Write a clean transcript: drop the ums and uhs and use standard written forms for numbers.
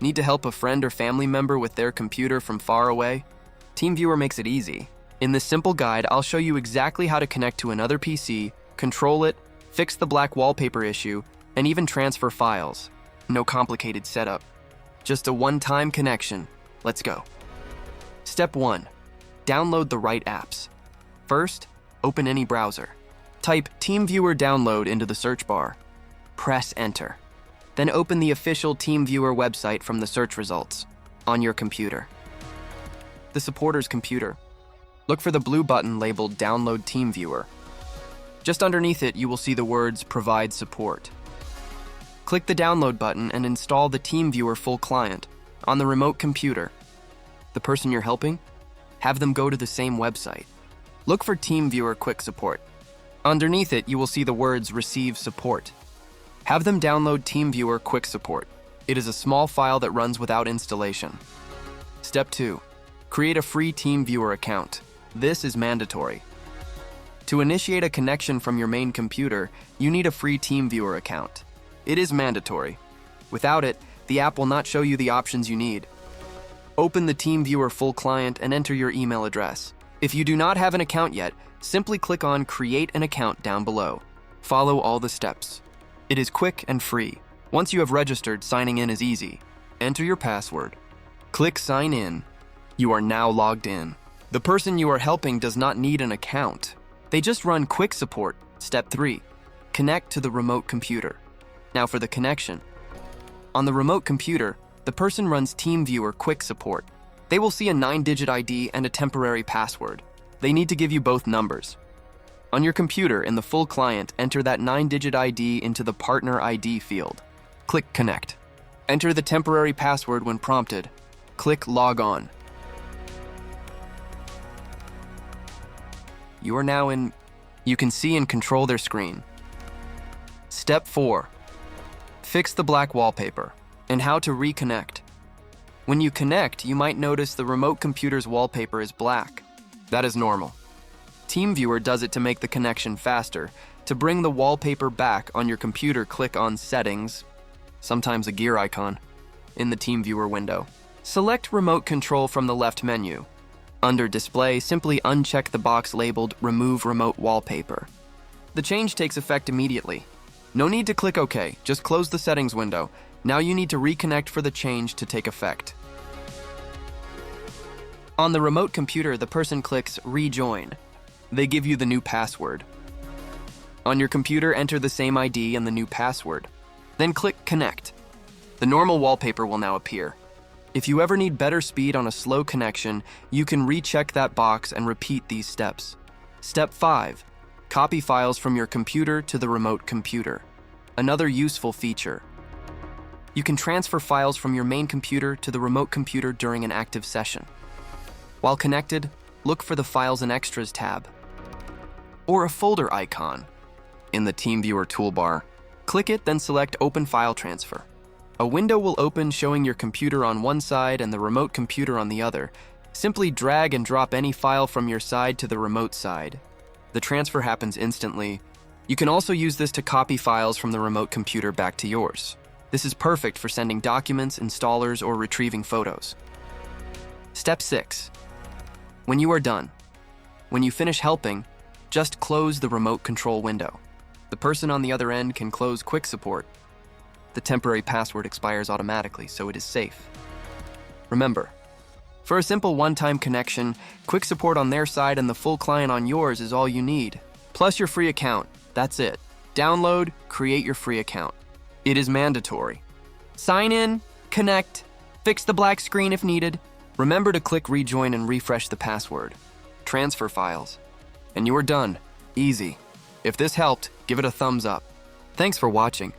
Need to help a friend or family member with their computer from far away? TeamViewer makes it easy. In this simple guide, I'll show you exactly how to connect to another PC, control it, fix the black wallpaper issue, and even transfer files. No complicated setup. Just a one-time connection. Let's go. Step 1. Download the right apps. First, open any browser. Type TeamViewer Download into the search bar. Press Enter. Then open the official TeamViewer website from the search results on your computer. The supporter's computer. Look for the blue button labeled Download TeamViewer. Just underneath it, you will see the words Provide Support. Click the Download button and install the TeamViewer full client on the remote computer. The person you're helping? Have them go to the same website. Look for TeamViewer Quick Support. Underneath it, you will see the words Receive Support. Have them download TeamViewer Quick Support. It is a small file that runs without installation. Step 2. Create a free TeamViewer account. This is mandatory. To initiate a connection from your main computer, you need a free TeamViewer account. It is mandatory. Without it, the app will not show you the options you need. Open the TeamViewer full client and enter your email address. If you do not have an account yet, simply click on Create an Account down below. Follow all the steps. It is quick and free. Once you have registered, signing in is easy. Enter your password. Click Sign In. You are now logged in. The person you are helping does not need an account. They just run quick support. Step 3. Connect to the remote computer. Now for the connection. On the remote computer, the person runs TeamViewer Quick Support. They will see a 9-digit ID and a temporary password. They need to give you both numbers. On your computer, in the full client, enter that 9-digit ID into the Partner ID field. Click Connect. Enter the temporary password when prompted. Click Log On. You are now in. You can see and control their screen. Step 4. Fix the black wallpaper and how to reconnect. When you connect, you might notice the remote computer's wallpaper is black. That is normal. TeamViewer does it to make the connection faster. To bring the wallpaper back on your computer, click on Settings, sometimes a gear icon, in the TeamViewer window. Select Remote Control from the left menu. Under Display, simply uncheck the box labeled Remove Remote Wallpaper. The change takes effect immediately. No need to click OK, just close the settings window. Now you need to reconnect for the change to take effect. On the remote computer, the person clicks Rejoin. They give you the new password. On your computer, enter the same ID and the new password. Then click Connect. The normal wallpaper will now appear. If you ever need better speed on a slow connection, you can recheck that box and repeat these steps. Step 5. Copy files from your computer to the remote computer. Another useful feature. You can transfer files from your main computer to the remote computer during an active session. While connected, look for the Files and Extras tab or a folder icon in the TeamViewer toolbar. Click it, then select Open File Transfer. A window will open showing your computer on one side and the remote computer on the other. Simply drag and drop any file from your side to the remote side. The transfer happens instantly. You can also use this to copy files from the remote computer back to yours. This is perfect for sending documents, installers, or retrieving photos. Step 6. When you are done, when you finish helping, just close the remote control window. The person on the other end can close Quick Support. The temporary password expires automatically, so it is safe. Remember, for a simple one-time connection, Quick Support on their side and the full client on yours is all you need. Plus your free account. That's it. Download, create your free account. It is mandatory. Sign in, connect, fix the black screen if needed. Remember to click Rejoin and refresh the password. Transfer files. And you are done. Easy. If this helped, give it a thumbs up. Thanks for watching.